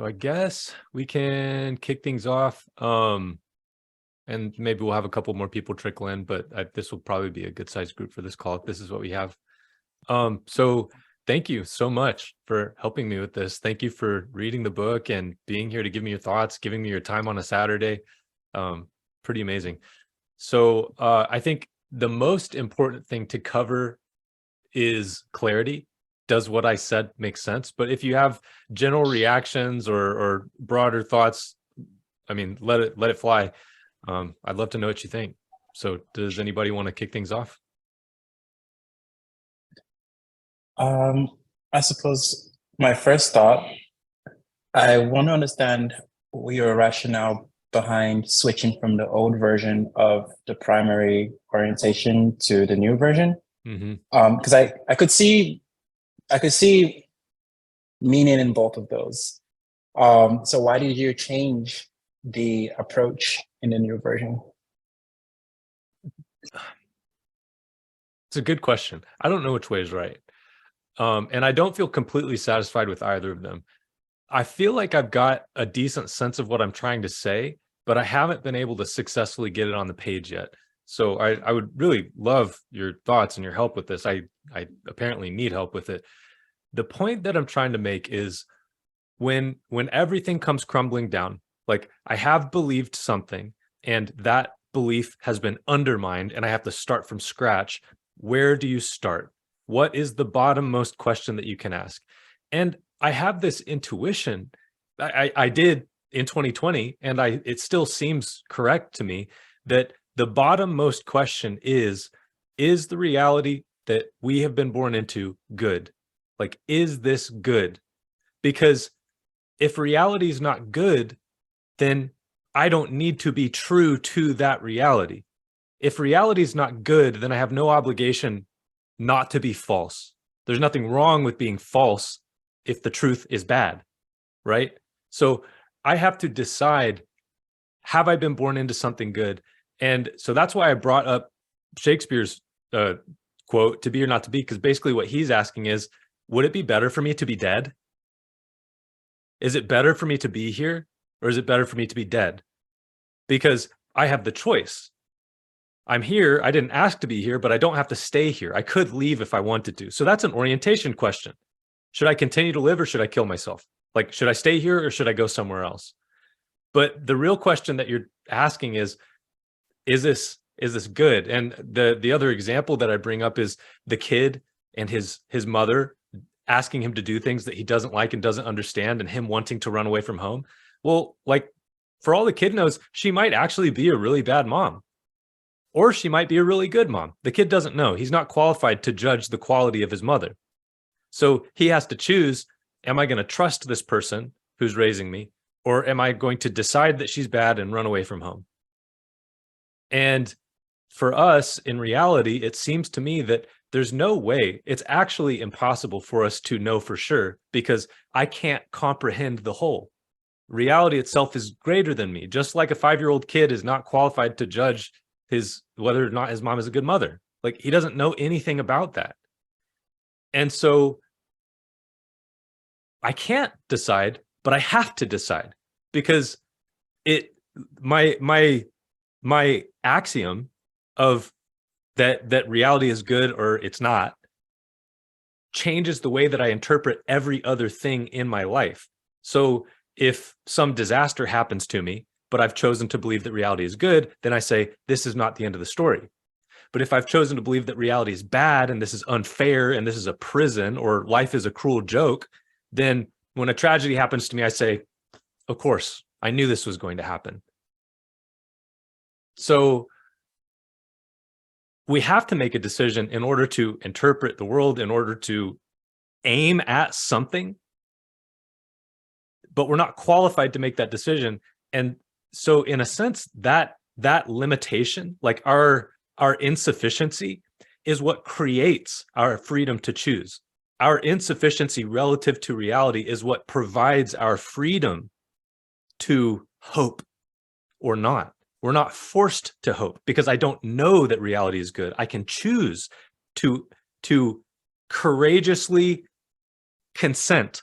So I guess we can kick things off. And maybe we'll have a couple more people trickle in, but this will probably be a good sized group for this call if this is what we have. So thank you so much for helping me with this. Thank you for reading the book and being here to give me your thoughts, giving me your time on a Saturday. Pretty amazing. So I think the most important thing to cover is clarity. Does what I said make sense? But if you have general reactions or broader thoughts, I mean, let it fly. I'd love to know what you think. So does anybody want to kick things off? I suppose my first thought, I want to understand your rationale behind switching from the old version of the primary orientation to the new version. Because I could see meaning in both of those. So why did you change the approach in the new version? It's a good question. I don't know which way is right. And I don't feel completely satisfied with either of them. I feel like I've got a decent sense of what I'm trying to say, but I haven't been able to successfully get it on the page yet. So I would really love your thoughts and your help with this. I apparently need help with it. The point that I'm trying to make is when everything comes crumbling down, like I have believed something and that belief has been undermined and I have to start from scratch. Where do you start? What is the bottommost question that you can ask? And I have this intuition. I did in 2020, and it still seems correct to me that the bottommost question is the reality that we have been born into good? Like, is this good? Because if reality is not good, then I don't need to be true to that reality. If reality is not good, then I have no obligation not to be false. There's nothing wrong with being false if the truth is bad, right? So I have to decide, have I been born into something good? And so that's why I brought up Shakespeare's quote, to be or not to be, because basically what he's asking is, would it be better for me to be dead? Is it better for me to be here, or is it better for me to be dead? Because I have the choice. I'm here. I didn't ask to be here, but I don't have to stay here. I could leave if I wanted to. So that's an orientation question. Should I continue to live or should I kill myself? Like, should I stay here or should I go somewhere else? But the real question that you're asking is this good? And the other example that I bring up is the kid and his mother asking him to do things that he doesn't like and doesn't understand, and him wanting to run away from home. Well, like, for all the kid knows, she might actually be a really bad mom. Or she might be a really good mom. The kid doesn't know. He's not qualified to judge the quality of his mother. So he has to choose, am I going to trust this person who's raising me? Or am I going to decide that she's bad and run away from home? And for us, in reality, it seems to me that there's no way, it's actually impossible for us to know for sure, because I can't comprehend the whole. Reality itself is greater than me. Just like a 5-year-old kid is not qualified to judge whether or not his mom is a good mother. Like, he doesn't know anything about that. And so I can't decide, but I have to decide, because my axiom of that reality is good or it's not changes the way that I interpret every other thing in my life. So if some disaster happens to me, but I've chosen to believe that reality is good, then I say, this is not the end of the story. But if I've chosen to believe that reality is bad and this is unfair and this is a prison or life is a cruel joke, then when a tragedy happens to me, I say, of course, I knew this was going to happen. So we have to make a decision in order to interpret the world, in order to aim at something, but we're not qualified to make that decision. And so in a sense, that limitation, like our insufficiency, is what creates our freedom to choose. Our insufficiency relative to reality is what provides our freedom to hope or not. We're not forced to hope because I don't know that reality is good. I can choose to courageously consent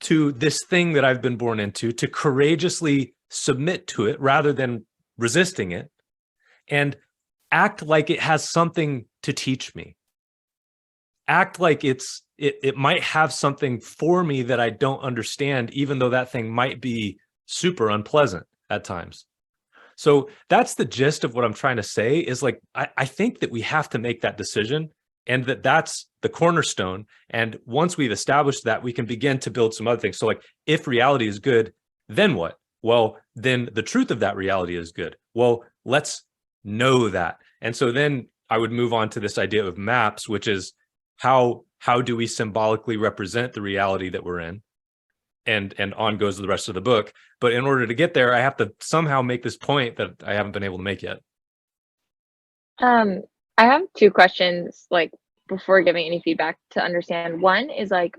to this thing that I've been born into, to courageously submit to it rather than resisting it, and act like it has something to teach me. Act like it might have something for me that I don't understand, even though that thing might be super unpleasant at times. So that's the gist of what I'm trying to say, is like, I think that we have to make that decision, and that's the cornerstone. And once we've established that, we can begin to build some other things. So like, if reality is good, then what? Well, then the truth of that reality is good. Well, let's know that. And so then I would move on to this idea of maps, which is how do we symbolically represent the reality that we're in? And on goes the rest of the book. But in order to get there, I have to somehow make this point that I haven't been able to make yet. I have two questions, like, before giving any feedback, to understand. One is like,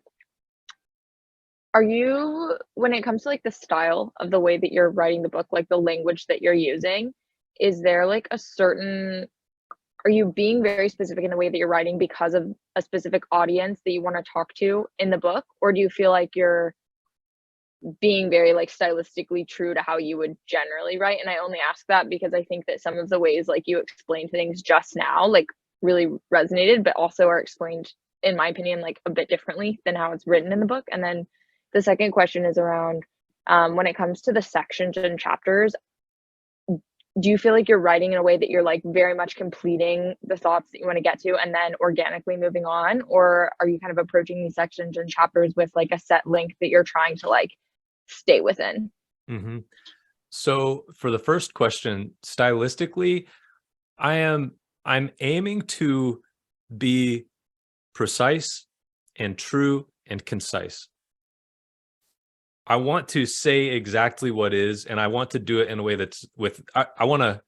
are you, when it comes to like the style of the way that you're writing the book, like the language that you're using, is there like a certain, are you being very specific in the way that you're writing because of a specific audience that you want to talk to in the book? Or do you feel like you're being very like stylistically true to how you would generally write? And I only ask that because I think that some of the ways like you explained things just now like really resonated, but also are explained, in my opinion, like a bit differently than how it's written in the book. And then the second question is around when it comes to the sections and chapters, do you feel like you're writing in a way that you're like very much completing the thoughts that you want to get to and then organically moving on? Or are you kind of approaching these sections and chapters with like a set length that you're trying to like stay within? Mm-hmm. So for the first question, stylistically, I'm aiming to be precise and true and concise. I want to say exactly what is, and I want to do it in a way that's I want to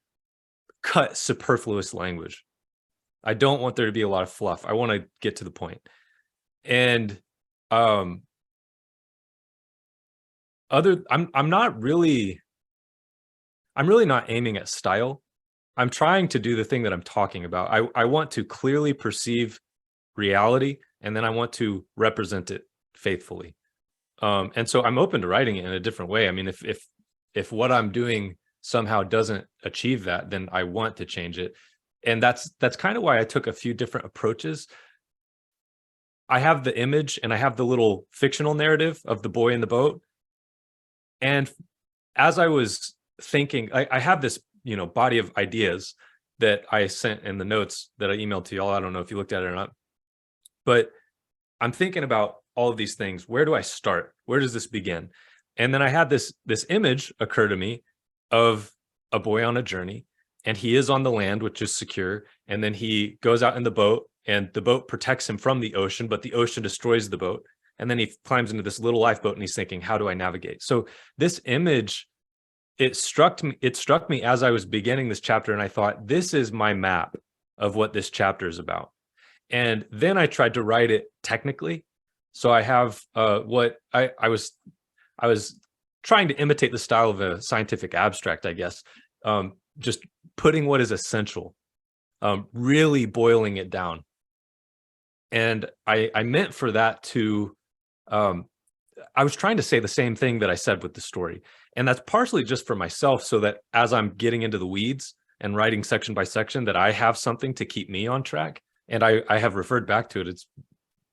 cut superfluous language. I don't want there to be a lot of fluff. I want to get to the point. And I'm really not aiming at style. I'm trying to do the thing that I'm talking about. I want to clearly perceive reality, and then I want to represent it faithfully. And so I'm open to writing it in a different way. I mean, if what I'm doing somehow doesn't achieve that, then I want to change it. And that's kind of why I took a few different approaches. I have the image and I have the little fictional narrative of the boy in the boat. And as I was thinking, I have this, body of ideas that I sent in the notes that I emailed to y'all. I don't know if you looked at it or not, but I'm thinking about all of these things. Where do I start? Where does this begin? And then I had this image occur to me of a boy on a journey, and he is on the land, which is secure. And then he goes out in the boat, and the boat protects him from the ocean, but the ocean destroys the boat. And then he climbs into this little lifeboat, and he's thinking, how do I navigate? So this image, it struck me as I was beginning this chapter, and I thought, this is my map of what this chapter is about. And then I tried to write it technically. So I have what I was trying to imitate the style of a scientific abstract, I guess, just putting what is essential, really boiling it down. And I meant for that to, I was trying to say the same thing that I said with the story. And that's partially just for myself, so that as I'm getting into the weeds and writing section by section, that I have something to keep me on track. And I have referred back to it. It's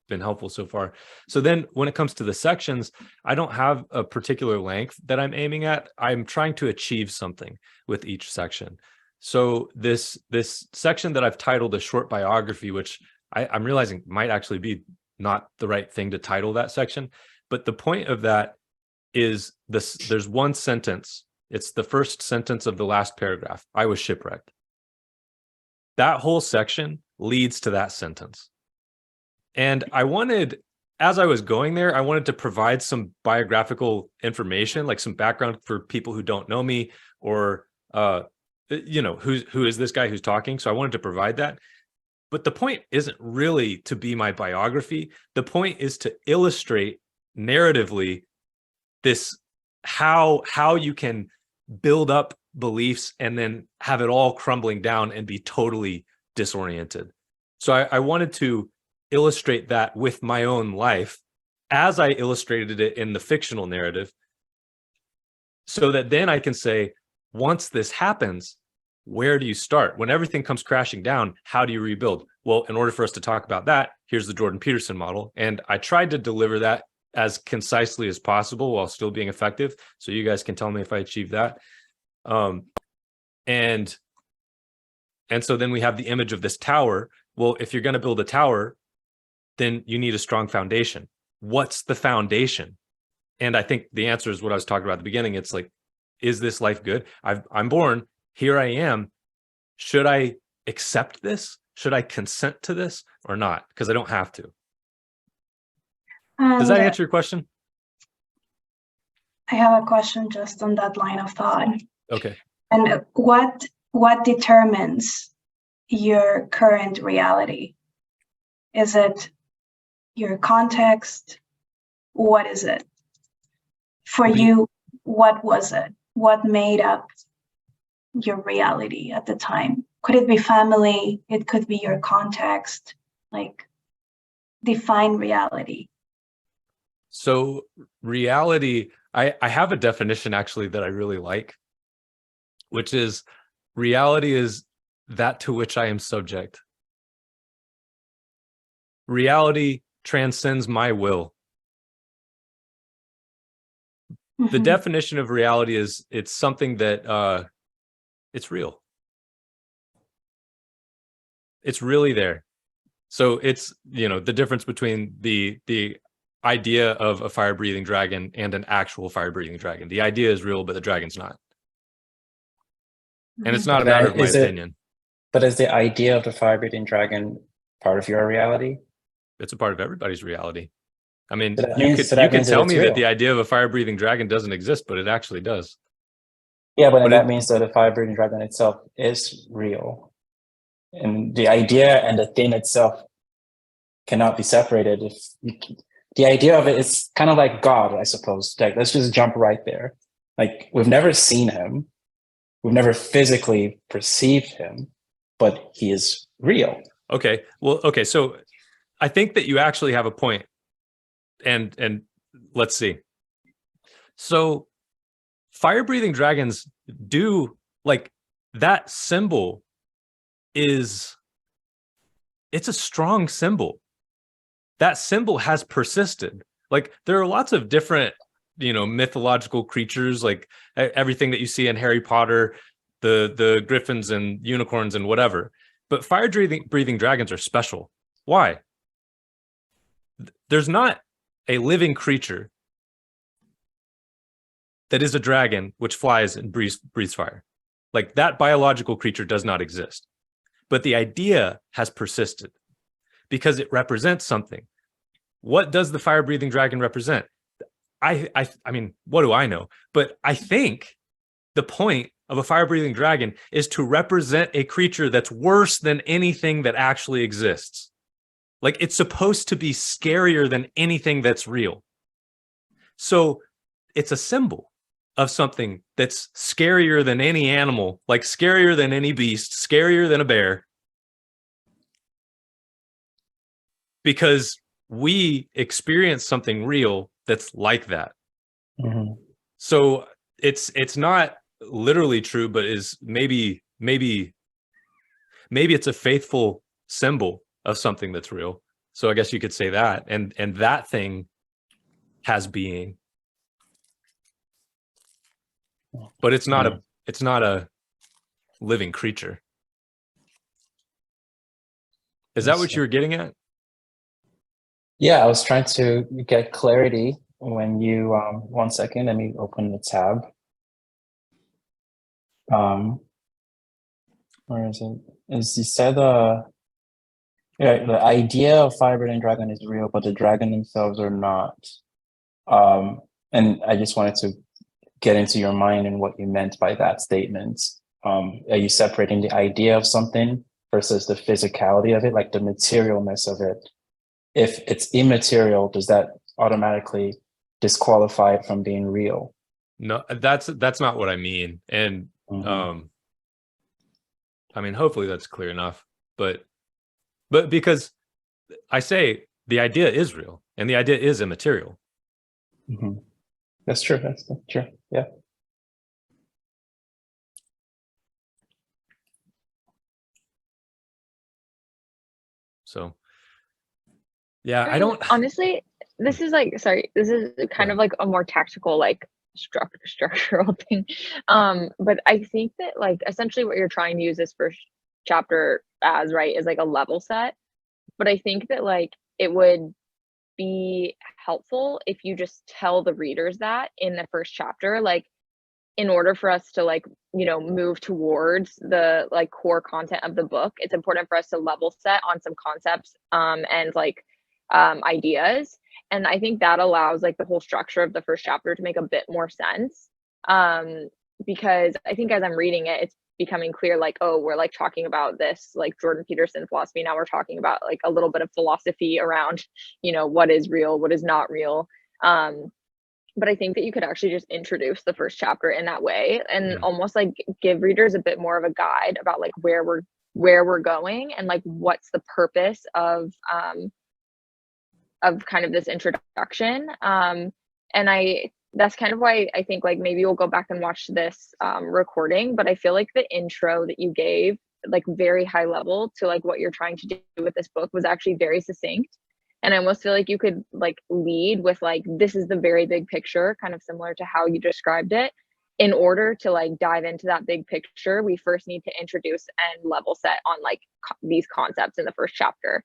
been helpful so far. So then when it comes to the sections, I don't have a particular length that I'm aiming at. I'm trying to achieve something with each section. So this section that I've titled a short biography, which I'm realizing might actually be not the right thing to title that section. But the point of that is this: there's one sentence. It's the first sentence of the last paragraph. I was shipwrecked. That whole section leads to that sentence. And I wanted, as I was going there, I wanted to provide some biographical information, like some background for people who don't know me, or, who is this guy who's talking? So I wanted to provide that. But the point isn't really to be my biography. The point is to illustrate narratively this, how you can build up beliefs and then have it all crumbling down and be totally disoriented. So I wanted to illustrate that with my own life as I illustrated it in the fictional narrative, so that then I can say, once this happens, where do you start? When everything comes crashing down, how do you rebuild? Well, in order for us to talk about that, here's the Jordan Peterson model. And I tried to deliver that as concisely as possible while still being effective. So you guys can tell me if I achieve that. And so then we have the image of this tower. Well, if you're going to build a tower, then you need a strong foundation. What's the foundation? And I think the answer is what I was talking about at the beginning. It's like, is this life good? I'm born, here I am. Should I accept this? Should I consent to this or not? Because I don't have to. Does that answer your question? I have a question just on that line of thought. Okay. And what determines your current reality? Is it your context? What is it? For you, what was it? What made up your reality at the time? Could it be family? It could be your context. Like, define reality. So reality, I have a definition actually that I really like, which is reality is that to which I am subject. Reality transcends my will. The Mhm. definition of reality is it's something that it's real. It's really there. So it's, you know, the difference between the idea of a fire-breathing dragon and an actual fire-breathing dragon. The idea is real, but the dragon's not. And it's not a matter of my opinion. But is the idea of the fire-breathing dragon part of your reality? It's a part of everybody's reality. I mean, So that you means- could means tell it's me that real. the idea of a fire-breathing dragon doesn't exist, but it actually does. Yeah, but But that it- means that the fire-breathing dragon itself is real. And the idea and the thing itself cannot be separated. The idea of it is kind of like God, I suppose. Like, let's just jump right there. Like, we've never seen him. We've never physically perceived him, but he is real. Okay. Well, okay. So I think that you actually have a point. And let's see. So fire-breathing dragons do, like, that symbol it's a strong symbol. That symbol has persisted. Like, there are lots of different, you know, mythological creatures, like everything that you see in Harry Potter, the griffins and unicorns and whatever. But fire-breathing dragons are special. Why? There's not a living creature that is a dragon which flies and breathes fire. Like, that biological creature does not exist. But the idea has persisted because it represents something. What does the fire-breathing dragon represent? I mean, what do I know? But I think the point of a fire-breathing dragon is to represent a creature that's worse than anything that actually exists. Like, it's supposed to be scarier than anything that's real. So it's a symbol of something that's scarier than any animal, like scarier than any beast, scarier than a bear. Because we experience something real that's like that. Mhm. So it's not literally true, but is maybe it's a faithful symbol of something that's real. So I guess you could say that, and that thing has being, but it's not a living creature. Is that what you were getting at? Yeah, I was trying to get clarity when you, 1 second, let me open the tab. Where is it? As you said, yeah, the idea of fire-breathing dragon is real, but the dragon themselves are not. And I just wanted to get into your mind and what you meant by that statement. Are you separating the idea of something versus the physicality of it, like the materialness of it? If it's immaterial, does that automatically disqualify it from being real? No, that's not what I mean. And Mhm. I mean, hopefully that's clear enough. But because I say the idea is real And the idea is immaterial. Mhm. That's true. That's true. Yeah. So, yeah, I And don't. honestly, this is like, sorry, this is kind ahead. of like a more tactical, like structural thing. But I think that like essentially what you're trying to use this first chapter as, right, is like a level set. But I think that like it would be helpful if you just tell the readers that in the first chapter, like in order for us to like, you know, move towards the like core content of the book, it's important for us to level set on some concepts and like ideas. And I think that allows like the whole structure of the first chapter to make a bit more sense. Because I think as I'm reading it, it's becoming clear like, oh, we're like talking about this like Jordan Peterson philosophy. Now we're talking about like a little bit of philosophy around, you know, what is real, what is not real. But I think that you could actually just introduce the first chapter in that way and almost like give readers a bit more of a guide about like where we're going and like what's the purpose of kind of this introduction. And that's kind of why I think like maybe we'll go back and watch this recording, but I feel like the intro that you gave, like very high level to like what you're trying to do with this book, was actually very succinct. And I almost feel like you could like lead with like, this is the very big picture, kind of similar to how you described it. In order to like dive into that big picture, we first need to introduce and level set on like these concepts in the first chapter.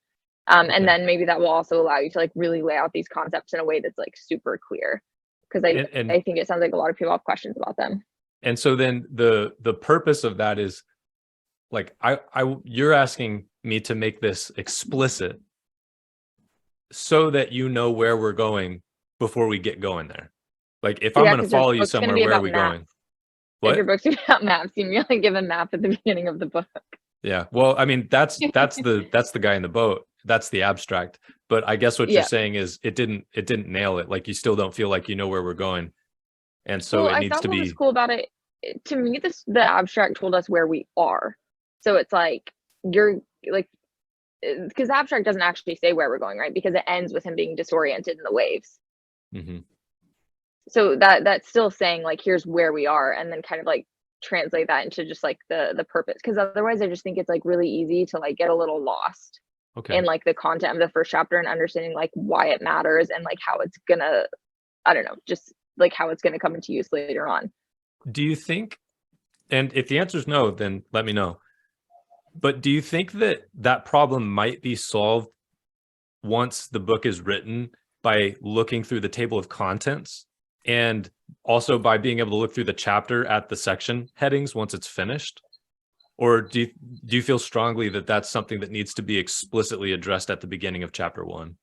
And then maybe that will also allow you to like really lay out these concepts in a way that's like super clear. Because I think it sounds like a lot of people have questions about them. And so then the purpose of that is like, you're asking me to make this explicit so that you know where we're going before we get going there. Like if I'm going to follow you somewhere, where are we going? What? If your book's about maps, you really give a map at the beginning of the book. Yeah. Well, I mean, that's the guy in the boat. That's the abstract. But I guess what you're saying is it didn't nail it. Like you still don't feel like you know where we're going. And so it needs to be. What was cool about it, to me, the abstract told us where we are. So it's like you're like, because the abstract doesn't actually say where we're going, right? Because it ends with him being disoriented in the waves. Mm-hmm. So that's still saying like, here's where we are, and then kind of like translate that into just like the purpose. Because otherwise I just think it's like really easy to like get a little lost in like the content of the first chapter and understanding like why it matters and like how it's gonna, I don't know, just like how it's gonna come into use later on. Do you think, and if the answer is no, then let me know. But do you think that problem might be solved once the book is written by looking through the table of contents and also by being able to look through the chapter at the section headings once it's finished? Or do you feel strongly that that's something that needs to be explicitly addressed at the beginning of chapter 1?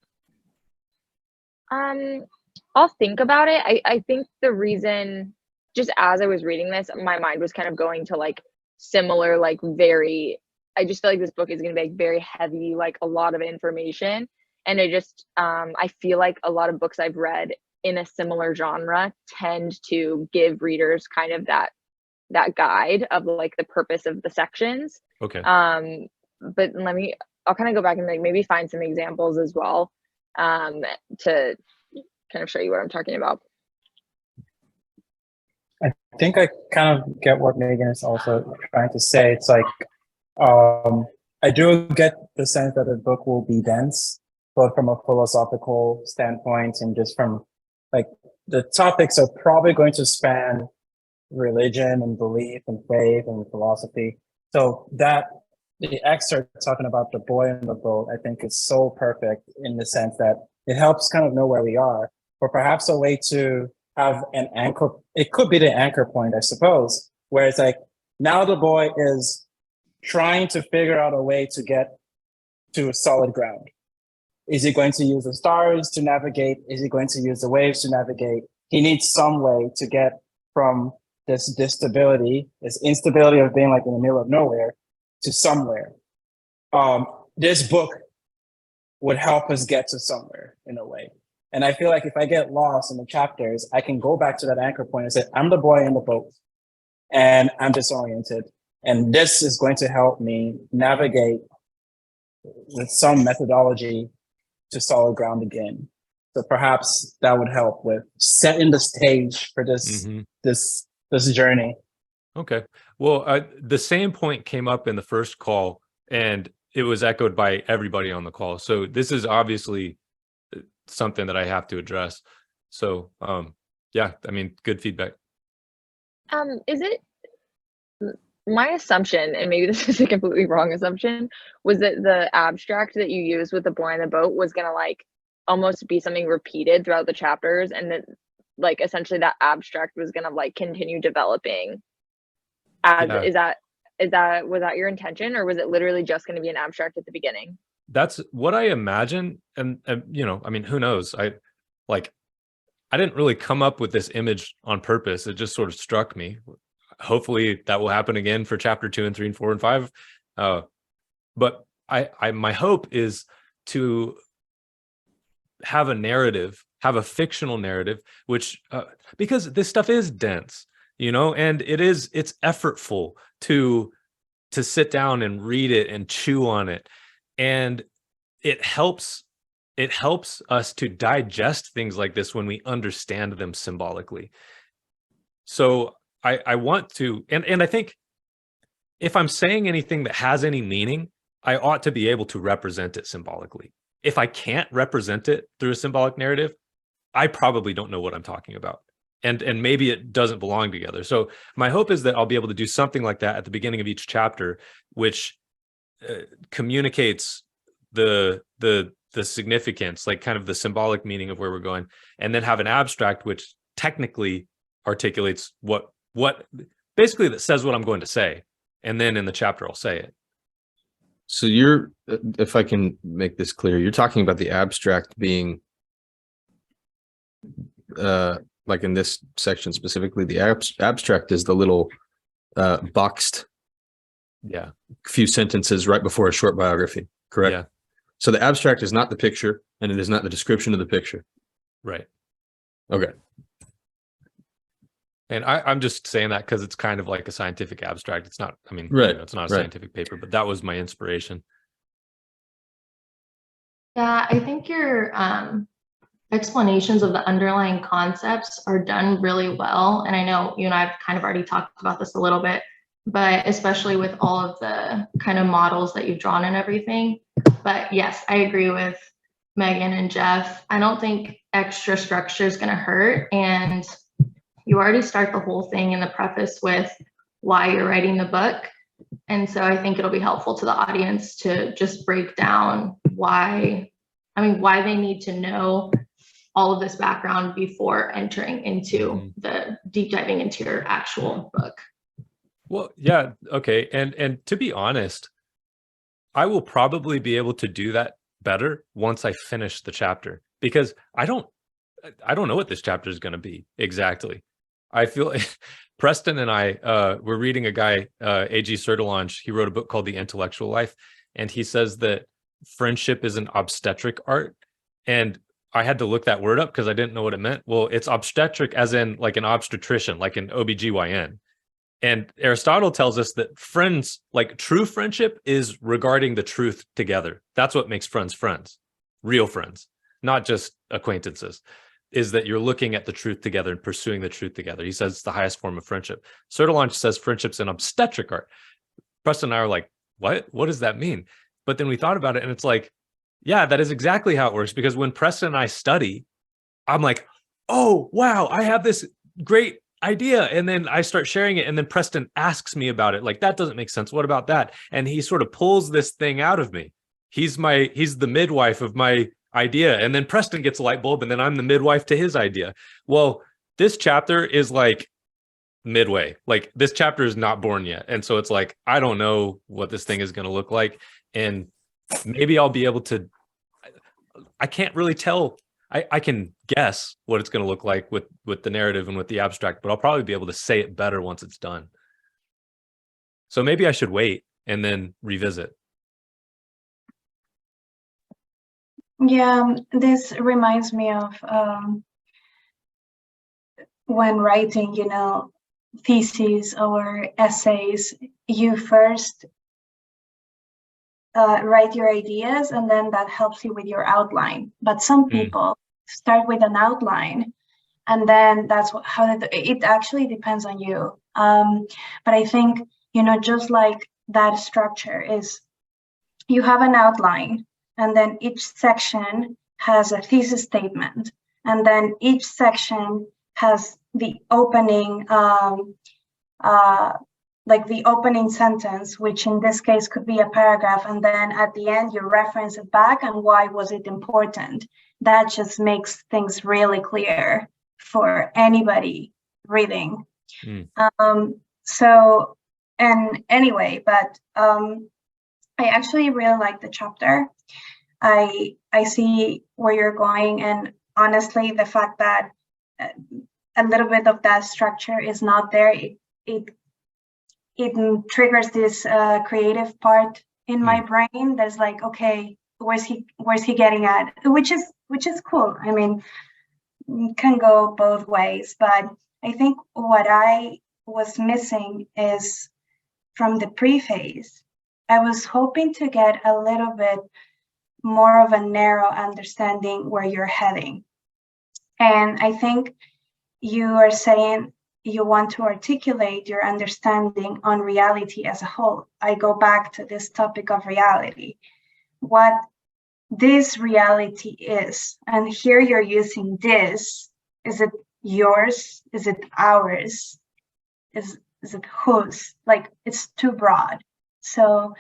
I'll think about it. I think the reason, just as I was reading this, my mind was kind of going to like similar, like very, I just feel like this book is going to be like very heavy, like a lot of information. And I feel like a lot of books I've read in a similar genre tend to give readers kind of that guide of like the purpose of the sections. Okay. But I'll kind of go back and like maybe find some examples as well, to kind of show you what I'm talking about. I think I kind of get what Megan is also trying to say. It's like, I do get the sense that the book will be dense, both from a philosophical standpoint and just from like the topics are probably going to span religion and belief and faith and philosophy. So that the excerpt talking about the boy in the boat, I think is so perfect in the sense that it helps kind of know where we are, or perhaps a way to have an anchor. It could be the anchor point, I suppose, where it's like, now the boy is trying to figure out a way to get to solid ground. Is he going to use the stars to navigate? Is he going to use the waves to navigate? He needs some way to get from this instability of being like in the middle of nowhere to somewhere. This book would help us get to somewhere in a way. And I feel like if I get lost in the chapters, I can go back to that anchor point and say, I'm the boy in the boat and I'm disoriented. And this is going to help me navigate with some methodology to solid ground again. So perhaps that would help with setting the stage for Mhm. this journey. Okay. Well, the same point came up in the first call, and it was echoed by everybody on the call. So this is obviously something that I have to address. So, yeah, I mean, good feedback. Is it my assumption, and maybe this is a completely wrong assumption, was that the abstract that you used with the boy on the boat was gonna like almost be something repeated throughout the chapters, and then like essentially that abstract was gonna like continue developing as Yeah. was that your intention, or was it literally just gonna be an abstract at the beginning? That's what I imagine, and you know, I mean, who knows? I didn't really come up with this image on purpose. It just sort of struck me. Hopefully, that will happen again for chapter 2 and 3 and 4 and 5. But my hope is to have a narrative, have a fictional narrative, which because this stuff is dense, you know, and it's effortful to sit down and read it and chew on it, and it helps us to digest things like this when we understand them symbolically. So I want to, and I think if I'm saying anything that has any meaning, I ought to be able to represent it symbolically. If I can't represent it through a symbolic narrative, I probably don't know what I'm talking about. And maybe it doesn't belong together. So my hope is that I'll be able to do something like that at the beginning of each chapter, which communicates the significance, like kind of the symbolic meaning of where we're going, and then have an abstract which technically articulates what basically that says what I'm going to say, and then in the chapter I'll say it. So you're, if I can make this clear, you're talking about the abstract being, like in this section specifically, the abstract is the little boxed Yeah. few sentences right before a short biography, correct? Yeah. So the abstract is not the picture, and it is not the description of the picture. Right. Okay. And I'm just saying that because it's kind of like a scientific abstract. It's not, I mean, you Right, know, it's not a right. scientific paper, but that was my inspiration. Yeah, I think your explanations of the underlying concepts are done really well. And I know you and I have kind of already talked about this a little bit, but especially with all of the kind of models that you've drawn and everything. But yes, I agree with Megan and Jeff. I don't think extra structure is going to hurt. And you already start the whole thing in the preface with why you're writing the book. And so I think it'll be helpful to the audience to just break down why they need to know all of this background before entering into the deep diving into your actual book. Well, yeah, okay. And to be honest, I will probably be able to do that better once I finish the chapter, because I don't know what this chapter is going to be exactly. I feel Preston and I were reading a guy, A.G. Sertalange. He wrote a book called The Intellectual Life, and he says that friendship is an obstetric art. And I had to look that word up because I didn't know what it meant. Well, it's obstetric as in like an obstetrician, like an OBGYN. And Aristotle tells us that friends, like true friendship, is regarding the truth together. That's what makes friends friends, real friends, not just acquaintances, is that you're looking at the truth together and pursuing the truth together. He says it's the highest form of friendship. Sertalange says friendship's an obstetric art. Preston and I are like, what? What does that mean? But then we thought about it, and it's like, yeah, that is exactly how it works. Because when Preston and I study, I'm like, oh, wow, I have this great idea. And then I start sharing it. And then Preston asks me about it. Like, that doesn't make sense. What about that? And he sort of pulls this thing out of me. He's the midwife of my idea. And then Preston gets a light bulb, and then I'm the midwife to his idea. Well, this chapter is like midway. Like, this chapter is not born yet. And so it's like, I don't know what this thing is going to look like. And maybe I'll be able to, I can't really tell. I can guess what it's going to look like with the narrative and with the abstract, but I'll probably be able to say it better once it's done. So maybe I should wait and then revisit. Yeah, this reminds me of when writing, theses or essays, you first write your ideas, and then that helps you with your outline. But some people start with an outline, and then that's how it actually depends on you. But I think, just like that structure is, you have an outline, and then each section has a thesis statement, and then each section has the opening, like the opening sentence, which in this case could be a paragraph, and then at the end you reference it back and why was it important. That just makes things really clear for anybody reading. So, and anyway, but I actually really like the chapter. I see where you're going, and honestly, the fact that a little bit of that structure is not there, it triggers this creative part in my brain. There's like, okay, where's he getting at? Which is cool. I mean, it can go both ways, but I think what I was missing is from the preface. I was hoping to get a little bit more of a narrow understanding where you're heading. And I think you are saying you want to articulate your understanding on reality as a whole. I go back to this topic of reality, what this reality is. And here you're using this. Is it yours? Is it ours? Is it whose? Like, it's too broad. So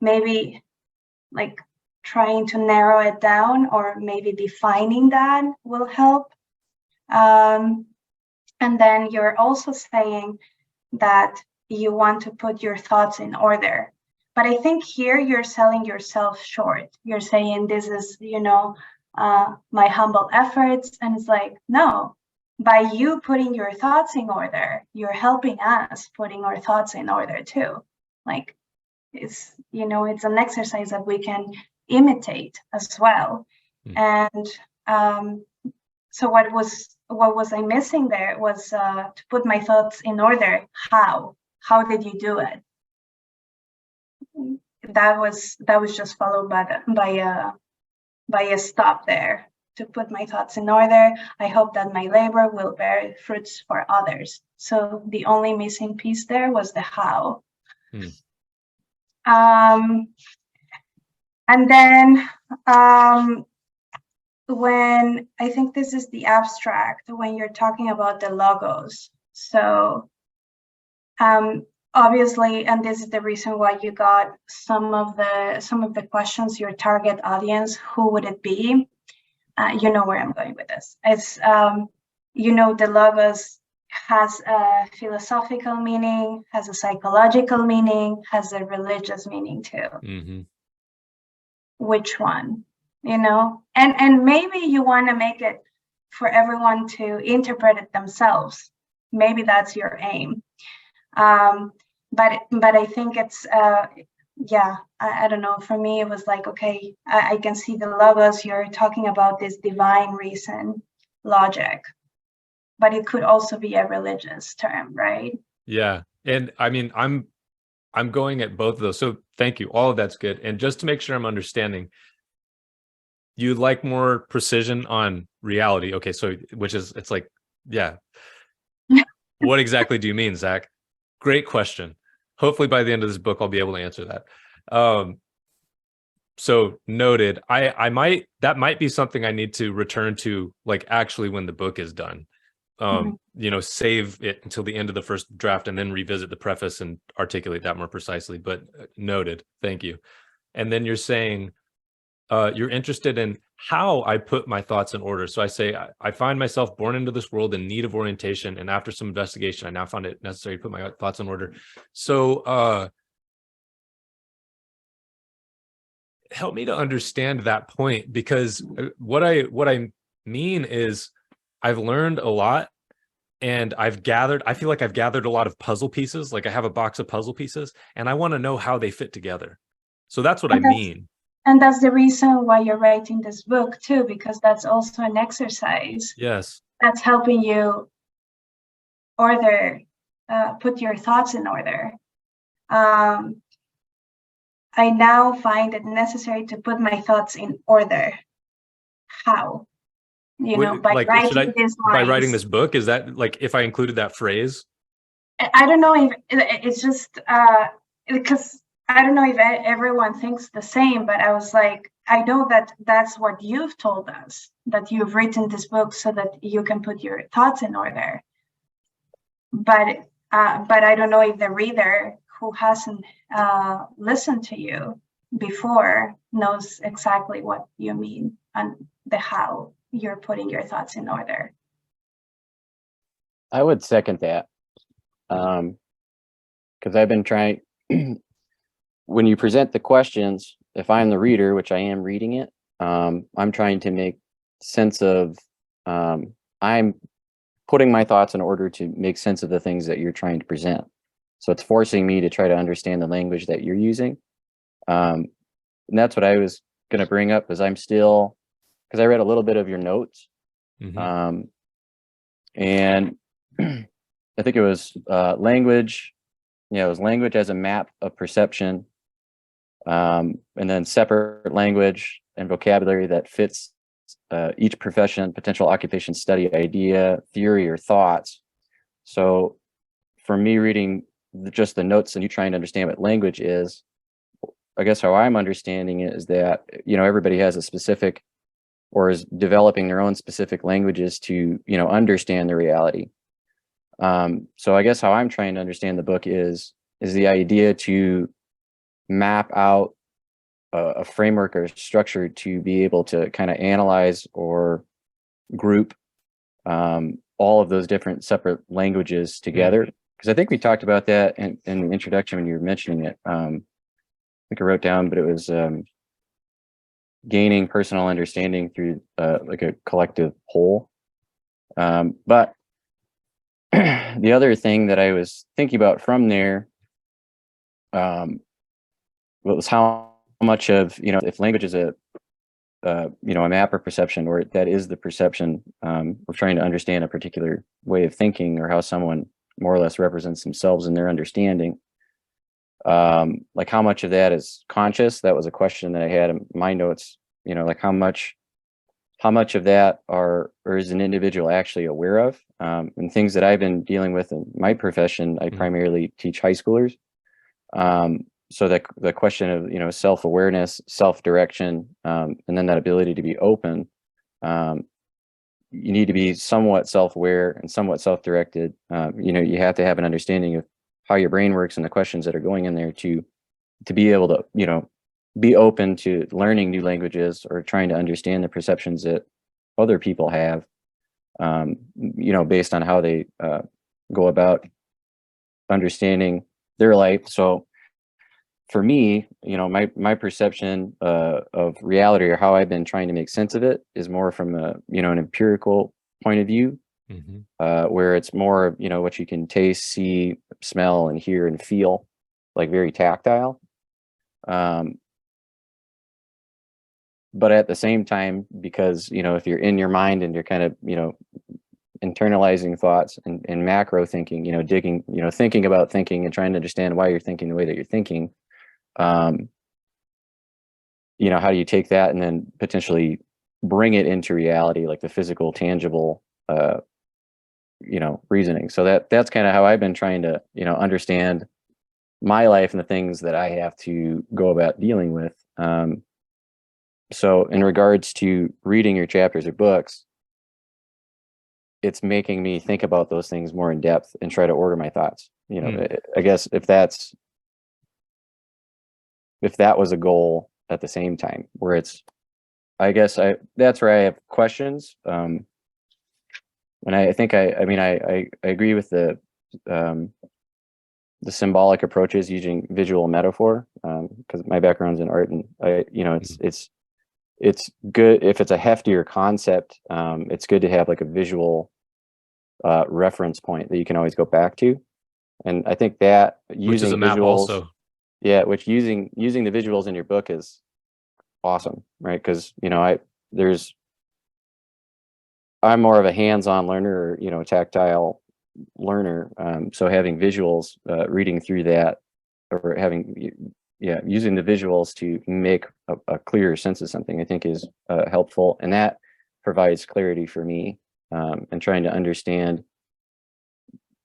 maybe like trying to narrow it down, or maybe defining that will help. And then you're also saying that you want to put your thoughts in order. But I think here you're selling yourself short. You're saying this is, my humble efforts. And it's like, no, by you putting your thoughts in order, you're helping us putting our thoughts in order too. Like, it's an exercise that we can imitate as well. And so what was I missing there was to put my thoughts in order. How did you do it? That was just followed by a stop there. To put my thoughts in order, I hope that my labor will bear fruits for others. So the only missing piece there was the how. And then when I think this is the abstract, when you're talking about the logos. So obviously, and this is the reason why you got some of the questions, your target audience, who would it be? You know where I'm going with this. It's the logos has a philosophical meaning, has a psychological meaning, has a religious meaning too. Which one? And maybe you want to make it for everyone to interpret it themselves. Maybe that's your aim. But I think it's I don't know. For me, it was like, okay, I can see the logos. You're talking about this divine reason, logic, but it could also be a religious term, right? Yeah, and I mean, I'm going at both of those. So thank you. All of that's good. And just to make sure I'm understanding, you like more precision on reality. Okay, so it's like, yeah. What exactly do you mean, Zach? Great question. Hopefully by the end of this book, I'll be able to answer that. So noted. That might be something I need to return to, like, actually when the book is done. Save it until the end of the first draft and then revisit the preface and articulate that more precisely. But noted. Thank you. And then you're saying you're interested in how I put my thoughts in order. So I say, I find myself born into this world in need of orientation. And after some investigation, I now found it necessary to put my thoughts in order. So help me to understand that point, because what I mean is I've learned a lot, and I feel like I've gathered a lot of puzzle pieces. Like I have a box of puzzle pieces, and I want to know how they fit together. So that's what I mean. And that's the reason why you're writing this book too, because that's also an exercise. Yes. That's helping you put your thoughts in order. I now find it necessary to put my thoughts in order. How? you know, by like, writing should I, these by writing lines. this book, is that like if I included that phrase? I don't know if it's just because I don't know if everyone thinks the same, but I was like, I know that that's what you've told us, that you've written this book so that you can put your thoughts in order. But I don't know if the reader who hasn't listened to you before knows exactly what you mean and the how you're putting your thoughts in order. I would second that. Because I've been trying, when you present the questions, if I'm the reader, which I am reading it, I'm trying to make sense of, I'm putting my thoughts in order to make sense of the things that you're trying to present. So it's forcing me to try to understand the language that you're using. And that's what I was going to bring up, is I'm still, because I read a little bit of your notes. Mhm. And I think it was language. Yeah, it was language as a map of perception. And then separate language and vocabulary that fits each profession, potential occupation, study, idea, theory, or thoughts. So for me, reading just the notes and you trying to understand what language is, I guess how I'm understanding it is that, you know, everybody has a specific, or is developing their own specific languages to, you know, understand the reality. So I guess how I'm trying to understand the book is the idea to map out a framework or structure to be able to kind of analyze or group all of those different separate languages together. Because I think we talked about that in the introduction when you were mentioning it. I think I wrote down, but it was gaining personal understanding through like a collective whole. But the other thing that I was thinking about from there was how much of, you know, if language is a you know, a map or perception, or that is the perception of trying to understand a particular way of thinking, or how someone more or less represents themselves in their understanding. Like how much of that is conscious? That was a question that I had in my notes, you know, like how much of that or is an individual actually aware of? And things that I've been dealing with in my profession, I primarily teach high schoolers. So that the question of, you know, self-awareness, self-direction, and then that ability to be open, you need to be somewhat self-aware and somewhat self-directed. You know, you have to have an understanding of how your brain works and the questions that are going in there to be able to, you know, be open to learning new languages or trying to understand the perceptions that other people have, you know, based on how they go about understanding their life. So for me, you know, my perception of reality, or how I've been trying to make sense of it, is more from a, you know, an empirical point of view, where it's more, you know, what you can taste, see, smell, and hear and feel, like very tactile. But at the same time, because, you know, if you're in your mind and you're kind of, you know, internalizing thoughts and macro thinking, you know, digging, you know, thinking about thinking and trying to understand why you're thinking the way that you're thinking, you know, how do you take that and then potentially bring it into reality, like the physical, tangible, you know, reasoning. So that's kind of how I've been trying to, you know, understand my life and the things that I have to go about dealing with. So in regards to reading your chapters or books, it's making me think about those things more in depth and try to order my thoughts. You know, I guess if that was a goal at the same time, where it's, I guess that's where I have questions. And I think I mean, I agree with the symbolic approaches using visual metaphor, because my background's in art, and you know, it's good if it's a heftier concept. It's good to have like a visual reference point that you can always go back to. And I think that using which is a map visuals, also. yeah, which using the visuals in your book is awesome, right? Because, you know, I'm more of a hands-on learner, or, you know, tactile learner. So having visuals, reading through that, or using the visuals to make a clearer sense of something, I think is helpful. And that provides clarity for me, and trying to understand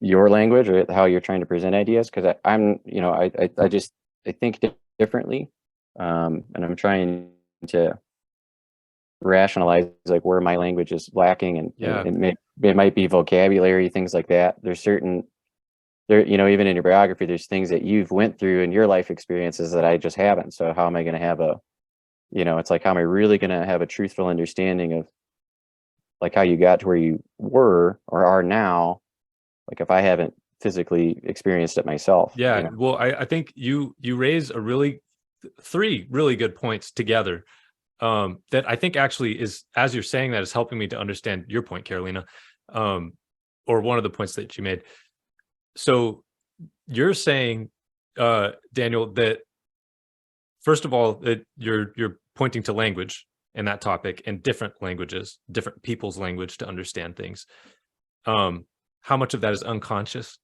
your language or how you're trying to present ideas. Cause I'm, you know, I think differently. And I'm trying to rationalize like where my language is lacking, and Yeah. it might be vocabulary, things like that. There's certain there, you know, even in your biography, there's things that you've went through in your life experiences that I just haven't. So how am I going to have a, you know, it's like, how am I really going to have a truthful understanding of like how you got to where you were or are now? Like if I haven't physically experienced it myself. Yeah, you know? well, I think you raise three really good points together, that I think actually is, as you're saying that, is helping me to understand your point, Carolina, or one of the points that you made. So you're saying, Daniel, that first of all, that you're pointing to language in that topic, and different languages, different people's language to understand things. How much of that is unconscious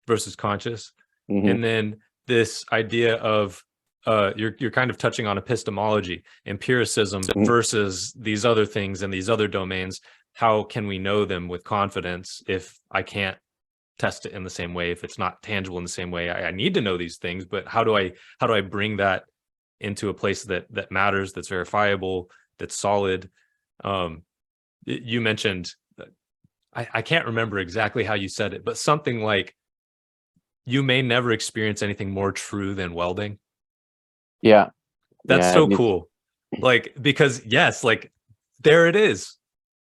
versus conscious? Mhm. And then this idea of you're kind of touching on epistemology, empiricism versus these other things and these other domains. How can we know them with confidence if I can't test it in the same way, if it's not tangible in the same way? I need to know these things, but how do I bring that into a place that matters, that's verifiable, that's solid? You mentioned, I can't remember exactly how you said it, but something like, you may never experience anything more true than welding. Yeah. That's Yeah, so cool. Like, because yes, like there it is.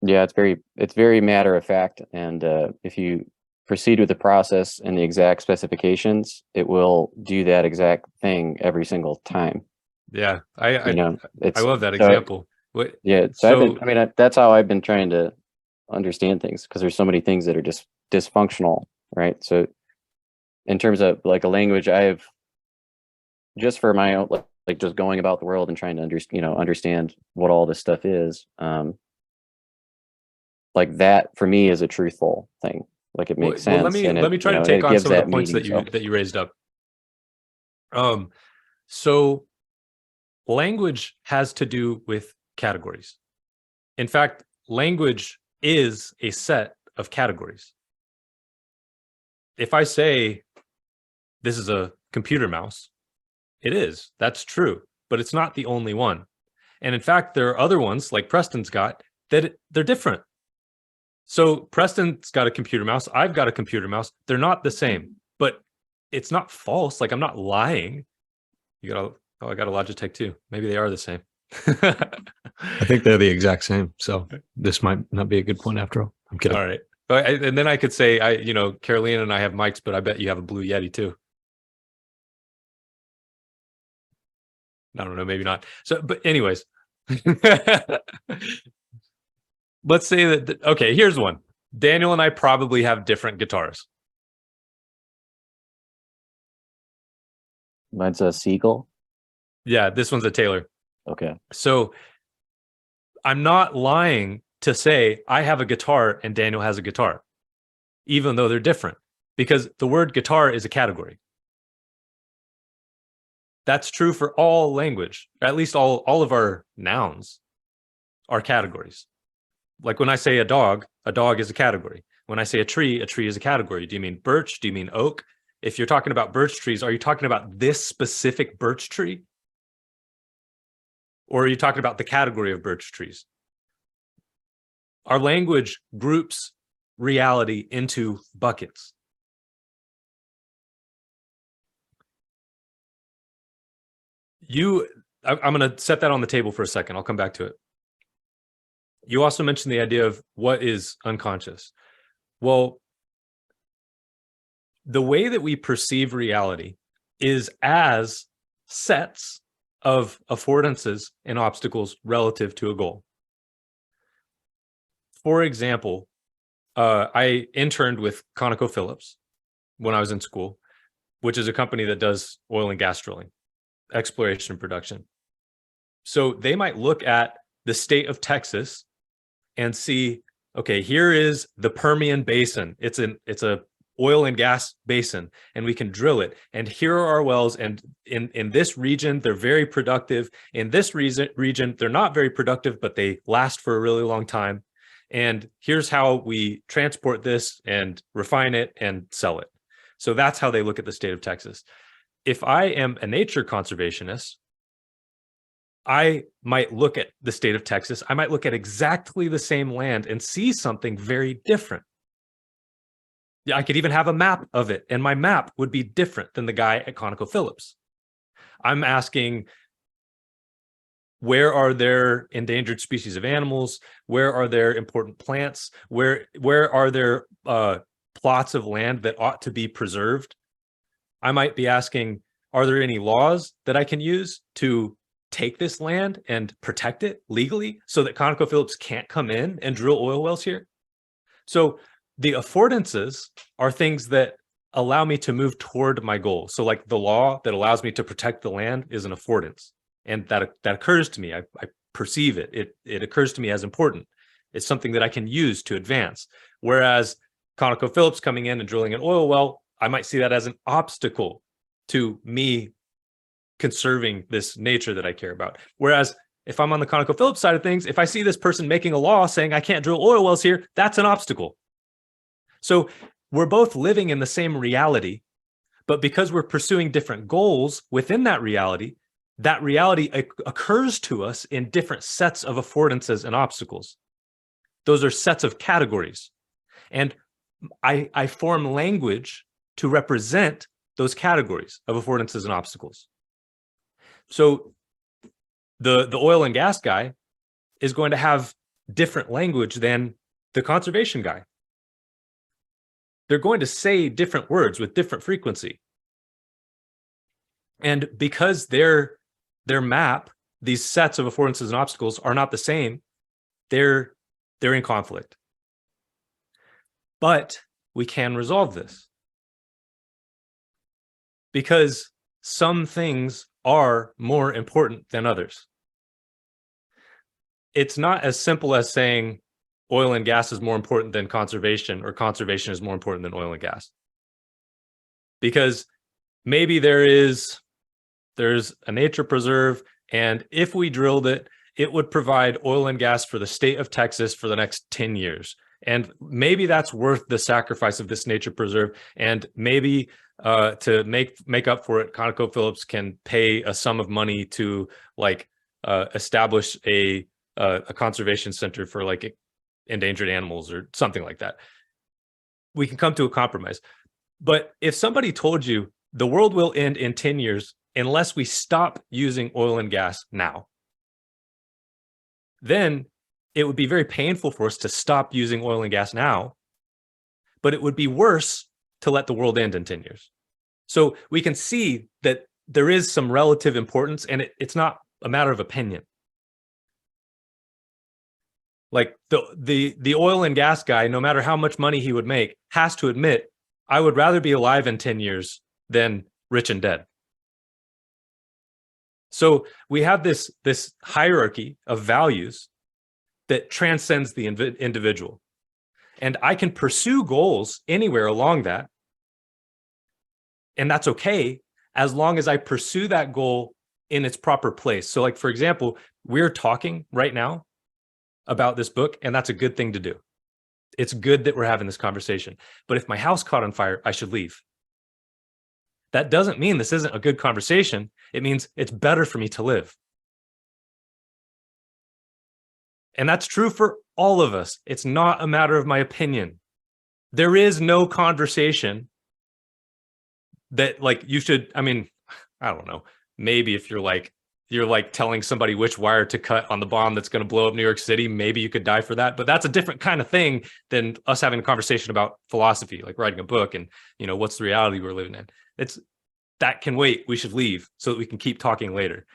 Yeah, it's very matter of fact. And if you proceed with the process and the exact specifications, it will do that exact thing every single time. Yeah, You know, I love that so example. What? yeah. So That's how I've been trying to understand things, because there's so many things that are just dysfunctional, right? So in terms of like a language, I have just for my own, like just going about the world and trying to understand what all this stuff is. Like that for me is a truthful thing. Like it makes sense. let and me it, try you to know, take it on gives some of that the points meaning, that you raised up. So language has to do with categories. In fact, language is a set of categories. If I say this is a computer mouse, it is. That's true, but it's not the only one. And in fact, there are other ones like Preston's got that they're different. So Preston's got a computer mouse. I've got a computer mouse. They're not the same, but it's not false. Like I'm not lying. I got a Logitech too. Maybe they are the same. I think they're the exact same. So this might not be a good point after all. I'm kidding. All right. And then I could say, Carolina and I have mics, but I bet you have a Blue Yeti too. I don't know, maybe not. So, but anyways, let's say that, okay, here's one. Daniel and I probably have different guitars. Mine's a Seagull. Yeah, this one's a Taylor. Okay. So I'm not lying to say I have a guitar and Daniel has a guitar, even though they're different, because the word guitar is a category. That's true for all language. At least all of our nouns are categories. Like when I say a dog is a category. When I say a tree is a category. Do you mean birch? Do you mean oak? If you're talking about birch trees, are you talking about this specific birch tree? Or are you talking about the category of birch trees? Our language groups reality into buckets. I'm going to set that on the table for a second. I'll come back to it. You also mentioned the idea of what is unconscious. Well, the way that we perceive reality is as sets of affordances and obstacles relative to a goal. For example, I interned with ConocoPhillips when I was in school, which is a company that does oil and gas drilling, exploration and production. So they might look at the state of Texas and see, okay, here is the Permian Basin. It's a oil and gas basin, and we can drill it. And here are our wells. And in this region, they're very productive. In this region, they're not very productive, but they last for a really long time. And here's how we transport this and refine it and sell it. So that's how they look at the state of Texas. If I am a nature conservationist, I might look at the state of Texas. I might look at exactly the same land and see something very different. Yeah, I could even have a map of it, and my map would be different than the guy at ConocoPhillips. I'm asking, where are there endangered species of animals? Where are there important plants? Where are there plots of land that ought to be preserved? I might be asking, are there any laws that I can use to take this land and protect it legally so that ConocoPhillips can't come in and drill oil wells here? So the affordances are things that allow me to move toward my goal. So like the law that allows me to protect the land is an affordance. And that occurs to me. I perceive it. It occurs to me as important. It's something that I can use to advance. Whereas ConocoPhillips coming in and drilling an oil well, I might see that as an obstacle to me conserving this nature that I care about. Whereas if I'm on the ConocoPhillips side of things, if I see this person making a law saying I can't drill oil wells here, that's an obstacle. So we're both living in the same reality, but because we're pursuing different goals within that reality occurs to us in different sets of affordances and obstacles. Those are sets of categories. And I form language to represent those categories of affordances and obstacles. So the oil and gas guy is going to have different language than the conservation guy. They're going to say different words with different frequency. And because their map, these sets of affordances and obstacles are not the same, they're in conflict. But we can resolve this, because some things are more important than others. It's not as simple as saying oil and gas is more important than conservation, or conservation is more important than oil and gas. Because maybe there's a nature preserve, and if we drilled it, it would provide oil and gas for the state of Texas for the next 10 years. And maybe that's worth the sacrifice of this nature preserve. And maybe to make up for it, ConocoPhillips can pay a sum of money to establish a conservation center for like endangered animals or something like that. We can come to a compromise. But if somebody told you the world will end in 10 years unless we stop using oil and gas now, then it would be very painful for us to stop using oil and gas now, but it would be worse to let the world end in 10 years. So we can see that there is some relative importance, and it's not a matter of opinion. Like the oil and gas guy, no matter how much money he would make, has to admit, I would rather be alive in 10 years than rich and dead. So we have this hierarchy of values that transcends the individual. And I can pursue goals anywhere along that. And that's okay, as long as I pursue that goal in its proper place. So like, for example, we're talking right now about this book, and that's a good thing to do. It's good that we're having this conversation. But if my house caught on fire, I should leave. That doesn't mean this isn't a good conversation. It means it's better for me to live. And that's true for all of us. It's not a matter of my opinion. There is no conversation that you should, I don't know, maybe if you're telling somebody which wire to cut on the bomb that's going to blow up New York City, maybe you could die for that. But that's a different kind of thing than us having a conversation about philosophy, like writing a book and, what's the reality we're living in. That can wait. We should leave so that we can keep talking later.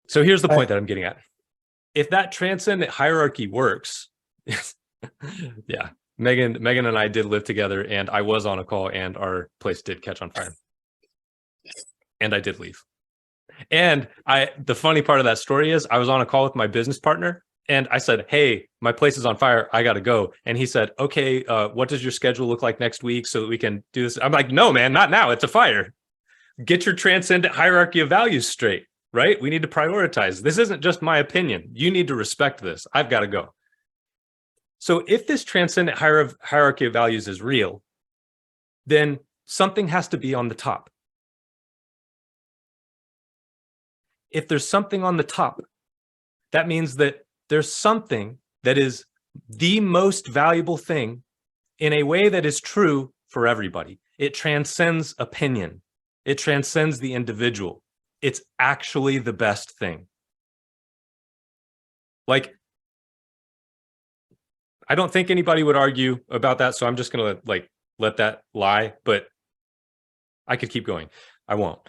So here's the point that I'm getting at. If that transcendent hierarchy works, yeah, Megan and I did live together, and I was on a call, and our place did catch on fire. And I did leave. And the funny part of that story is I was on a call with my business partner, And I said, hey, my place is on fire. I got to go. And he said, okay, what does your schedule look like next week so that we can do this? I'm like, no, man, not now. It's a fire. Get your transcendent hierarchy of values straight, right? We need to prioritize. This isn't just my opinion. You need to respect this. I've got to go. So if this transcendent hierarchy of values is real, then something has to be on the top. If there's something on the top, that means that there's something that is the most valuable thing in a way that is true for everybody. It transcends opinion. It transcends the individual. It's actually the best thing. Like, I don't think anybody would argue about that, so I'm just gonna like let that lie, but I could keep going. I won't.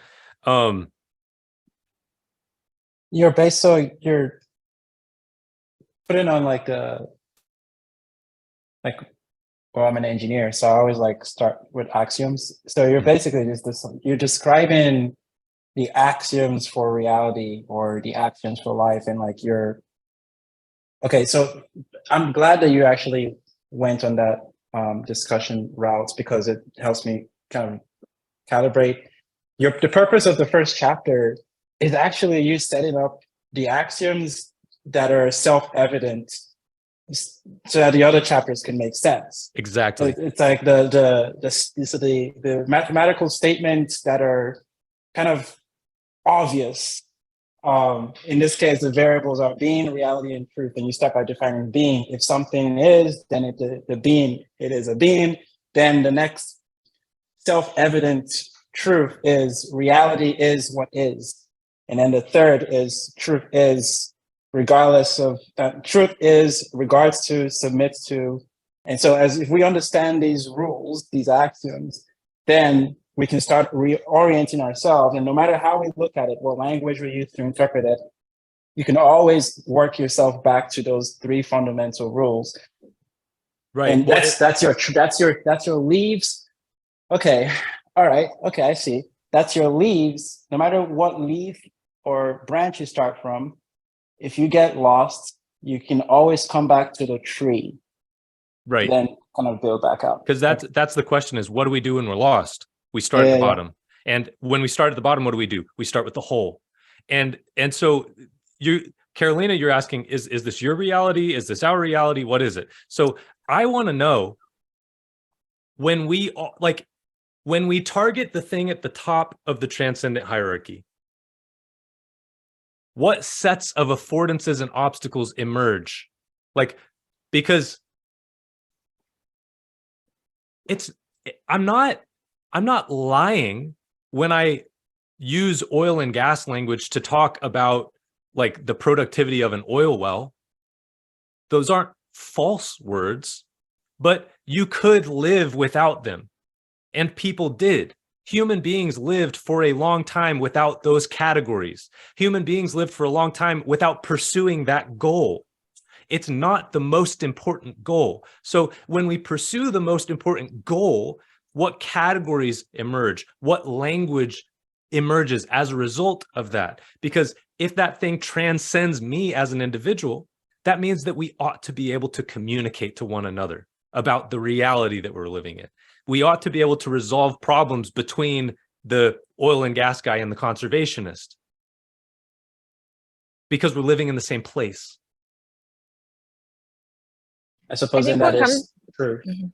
You're based, so you're putting on like well, I'm an engineer, so I always like start with axioms. So you're basically just this, you're describing the axioms for reality or the axioms for life, and like you're okay. So I'm glad that you actually went on that discussion route, because it helps me kind of calibrate. The purpose of the first chapter is actually you setting up the axioms that are self-evident so that the other chapters can make sense. Exactly. So it's like the mathematical statements that are kind of obvious. In this case, the variables are being, reality, and truth. And you start by defining being. If something is, then the being, it is a being. Then the next self-evident truth is reality is what is. And then the third is truth is regardless of truth is regards to, submits to. And so if we understand these rules, these axioms, then we can start reorienting ourselves. And no matter how we look at it, what language we use to interpret it, you can always work yourself back to those three fundamental rules. Right. And that's your leaves. Okay. All right. Okay. I see. That's your leaves. No matter what leaf or branch you start from, if you get lost, you can always come back to the tree. Right. Then kind of build back up. Because that's the question is, what do we do when we're lost? We start at the bottom. And when we start at the bottom, what do? We start with the whole. And so Carolina, you're asking, is this your reality? Is this our reality? What is it? So I want to know, when we target the thing at the top of the transcendent hierarchy, what sets of affordances and obstacles emerge? Like, because I'm not lying when I use oil and gas language to talk about like the productivity of an oil well. Those aren't false words, but you could live without them. And people did. Human beings lived for a long time without those categories. Human beings lived for a long time without pursuing that goal. It's not the most important goal. So when we pursue the most important goal, what categories emerge? What language emerges as a result of that? Because if that thing transcends me as an individual, that means that we ought to be able to communicate to one another about the reality that we're living in. We ought to be able to resolve problems between the oil and gas guy and the conservationist, because we're living in the same place. I suppose then that is truth. Mm-hmm.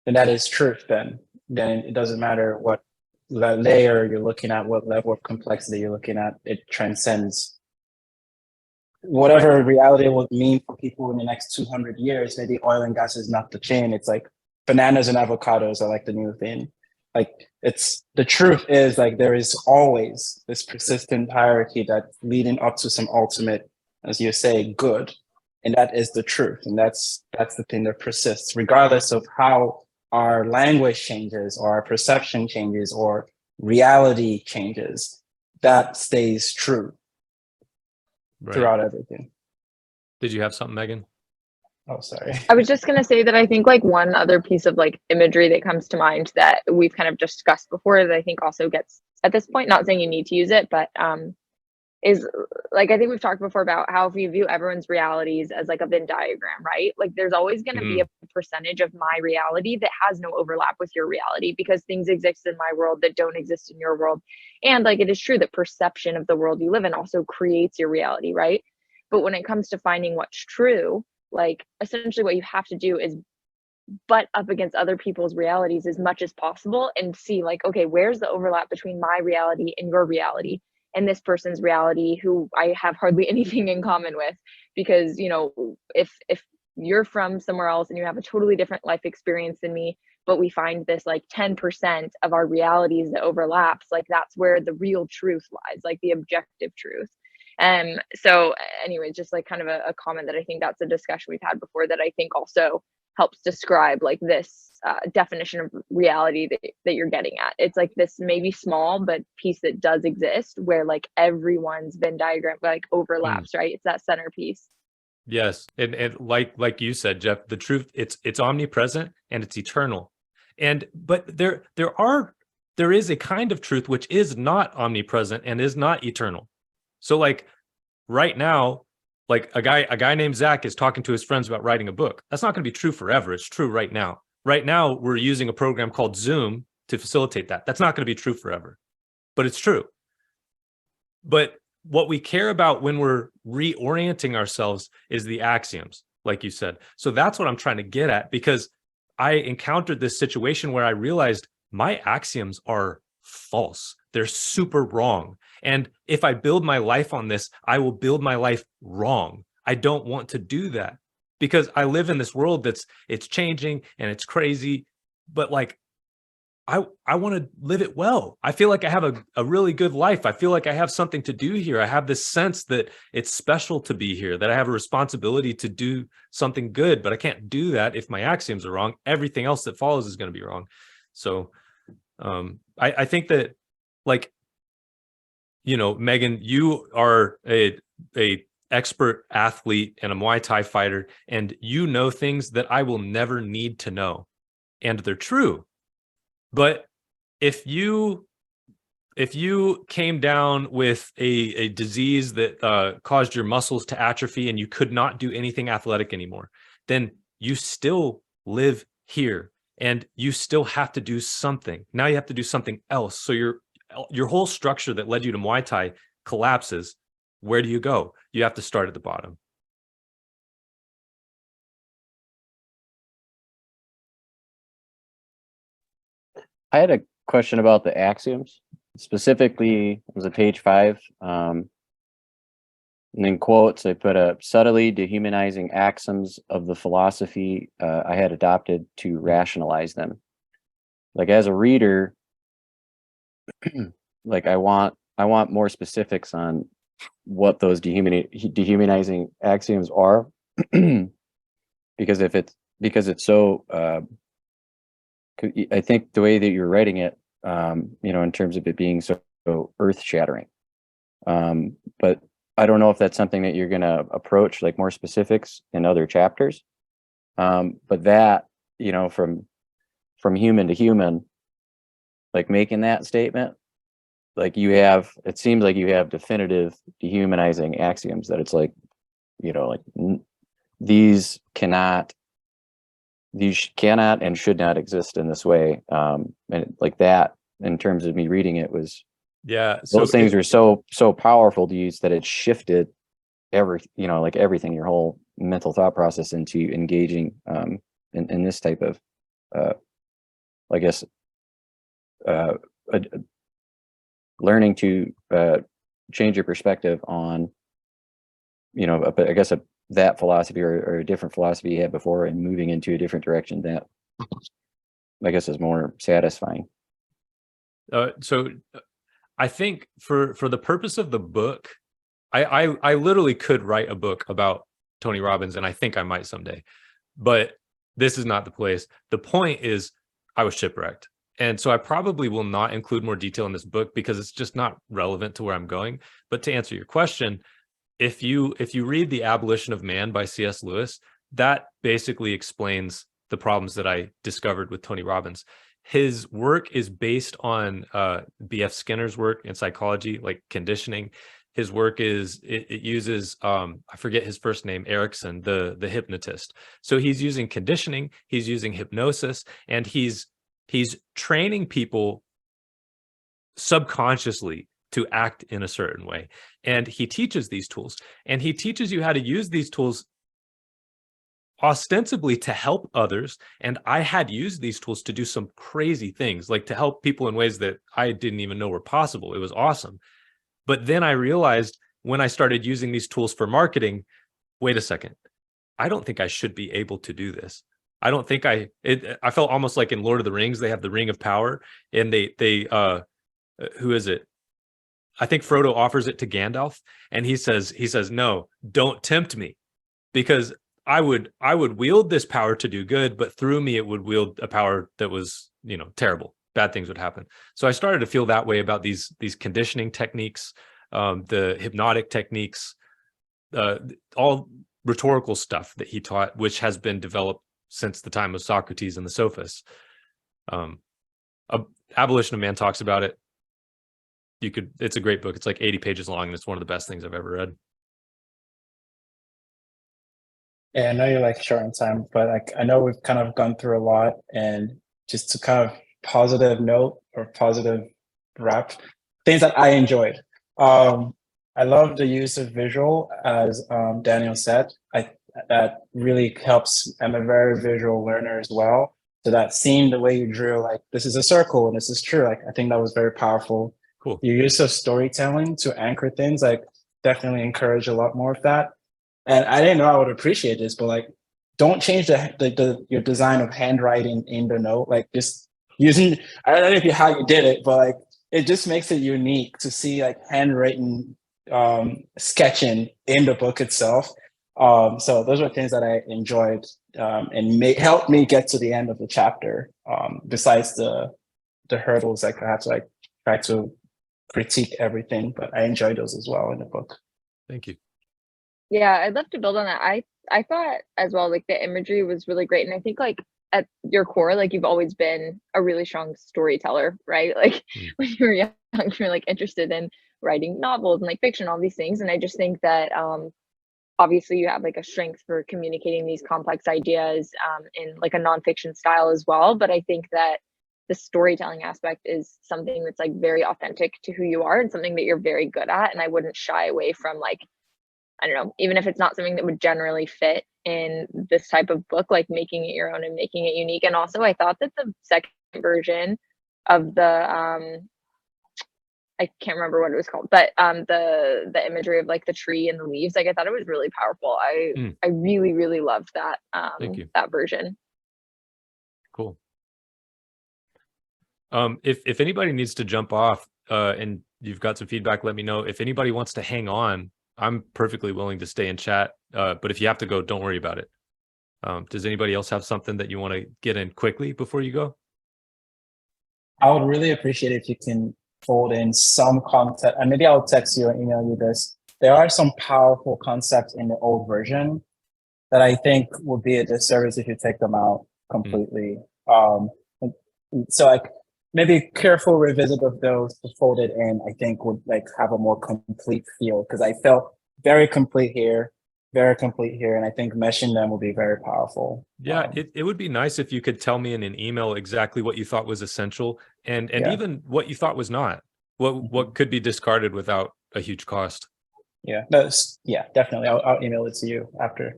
And that is truth then it doesn't matter what layer you're looking at, what level of complexity you're looking at, it transcends. Whatever reality will mean for people in the next 200 years, maybe oil and gas is not the chain. It's like bananas and avocados are like the new thing. Like the truth is like there is always this persistent hierarchy that's leading up to some ultimate, as you say, good. And that is the truth. And that's the thing that persists, regardless of how our language changes or our perception changes or reality changes. That stays true throughout everything. Did you have something, Megan? Oh, sorry. I was just going to say that I think like one other piece of like imagery that comes to mind that we've kind of discussed before that I think also gets at this point, not saying you need to use it, but is like, I think we've talked before about how if you view everyone's realities as like a Venn diagram, right? Like there's always going to be a percentage of my reality that has no overlap with your reality because things exist in my world that don't exist in your world. And like it is true that perception of the world you live in also creates your reality, right? But when it comes to finding what's true, like essentially what you have to do is butt up against other people's realities as much as possible and see like, okay, where's the overlap between my reality and your reality and this person's reality who I have hardly anything in common with? Because, you know, if you're from somewhere else and you have a totally different life experience than me, but we find this like 10% of our realities that overlaps, like that's where the real truth lies, like the objective truth. So anyway, just like kind of a comment that I think that's a discussion we've had before that I think also helps describe like this definition of reality that you're getting at. It's like this maybe small but piece that does exist where like everyone's Venn diagram like overlaps, right? It's that centerpiece. Yes, and like you said, Jeff, the truth it's omnipresent and it's eternal, but there is a kind of truth which is not omnipresent and is not eternal. So like right now, like a guy named Zach is talking to his friends about writing a book. That's not going to be true forever. It's true right now. Right now, we're using a program called Zoom to facilitate that. That's not going to be true forever, but it's true. But what we care about when we're reorienting ourselves is the axioms, like you said. So that's what I'm trying to get at, because I encountered this situation where I realized my axioms are false. They're super wrong. And if I build my life on this, I will build my life wrong. I don't want to do that because I live in this world it's changing and it's crazy, but like I want to live it well. I feel like I have a really good life. I feel like I have something to do here. I have this sense that it's special to be here, that I have a responsibility to do something good, but I can't do that if my axioms are wrong. Everything else that follows is going to be wrong. So I think that, like, you know, Megan, you are a expert athlete and a Muay Thai fighter, and you know things that I will never need to know, and they're true. But if you came down with a disease that caused your muscles to atrophy and you could not do anything athletic anymore, then you still live here and you still have to do something. Now you have to do something else. So your whole structure that led you to Muay Thai collapses. Where do you go? You have to start at the bottom. I had a question about the axioms. Specifically, it was at page 5. And in quotes, they put a subtly dehumanizing axioms of the philosophy I had adopted to rationalize them. Like as a reader, like I want more specifics on what those dehumanizing axioms are, because it's so. I think the way that you're writing it, you know, in terms of it being so earth-shattering, but I don't know if that's something that you're going to approach like more specifics in other chapters. But that, you know, from human to human, like making that statement, like it seems like you have definitive dehumanizing axioms that it's like, you know, like these cannot and should not exist in this way. And like that, in terms of me reading it, was, yeah, those things are so powerful to use that it shifted everything, your whole mental thought process into engaging in this type of I guess learning to change your perspective on, you know, I guess that philosophy or a different philosophy you had before, and moving into a different direction that I guess is more satisfying. So I think for the purpose of the book, I literally could write a book about Tony Robbins, and I think I might someday, but this is not the place. The point is I was shipwrecked. And so I probably will not include more detail in this book because it's just not relevant to where I'm going. But to answer your question, if you read The Abolition of Man by C.S. Lewis, that basically explains the problems that I discovered with Tony Robbins. His work is based on B.F. Skinner's work in psychology, like conditioning. his work is it uses I forget his first name, Erickson, the hypnotist. So he's using conditioning, he's using hypnosis, and he's training people subconsciously to act in a certain way. And he teaches these tools, and he teaches you how to use these tools ostensibly to help others. And I had used these tools to do some crazy things, like to help people in ways that I didn't even know were possible. It was awesome. But then I realized when I started using these tools for marketing, wait a second, I don't think I should be able to do this. I don't think I felt almost like in Lord of the Rings, they have the Ring of Power, and they who is it? I think Frodo offers it to Gandalf, and he says, no, don't tempt me, because I would wield this power to do good, but through me it would wield a power that was, terrible. Bad things would happen. So I started to feel that way about these conditioning techniques, the hypnotic techniques, all rhetorical stuff that he taught, which has been developed since the time of Socrates and the Sophists. Abolition of Man talks about it. It's a great book. It's like 80 pages long, and it's one of the best things I've ever read. Yeah, I know you're like short on time, but like I know we've kind of gone through a lot, and just to kind of positive note or positive wrap, things that I enjoyed. I love the use of visual, as Daniel said. That really helps. I'm a very visual learner as well. So that seeing the way you drew, like this is a circle and this is true. Like I think that was very powerful. Cool. Your use of storytelling to anchor things, like definitely encourage a lot more of that. And I didn't know I would appreciate this, but like, don't change your design of handwriting in the note. Like just using, I don't know how you did it, but like, it just makes it unique to see like handwritten sketching in the book itself. So those are things that I enjoyed and helped me get to the end of the chapter. Besides the hurdles, like I had to like try to critique everything, but I enjoyed those as well in the book. Thank you. Yeah, I'd love to build on that. I thought as well, like the imagery was really great. And I think like at your core, like you've always been a really strong storyteller, right? Like when you were young, you were like interested in writing novels and like fiction, all these things. And I just think that obviously you have like a strength for communicating these complex ideas in like a nonfiction style as well. But I think that the storytelling aspect is something that's like very authentic to who you are and something that you're very good at. And I wouldn't shy away from like, I don't know, even if it's not something that would generally fit in this type of book, like making it your own and making it unique. And also I thought that the second version of the I can't remember what it was called, but the imagery of like the tree and the leaves, like I thought it was really powerful. I really, really loved that Thank you. that version. Cool. If anybody needs to jump off and you've got some feedback, let me know. If anybody wants to hang on, I'm perfectly willing to stay and chat. But if you have to go, don't worry about it. Does anybody else have something that you want to get in quickly before you go? I would really appreciate if you can fold in some content, and maybe I'll text you or email you this. There are some powerful concepts in the old version that I think would be a disservice if you take them out completely. So like maybe careful revisit of those to fold it in, I think would like have a more complete feel, because I felt very complete here, and I think meshing them will be very powerful. Yeah, it would be nice if you could tell me in an email exactly what you thought was essential and even what you thought was not. What could be discarded without a huge cost. Yeah, definitely. I'll email it to you after.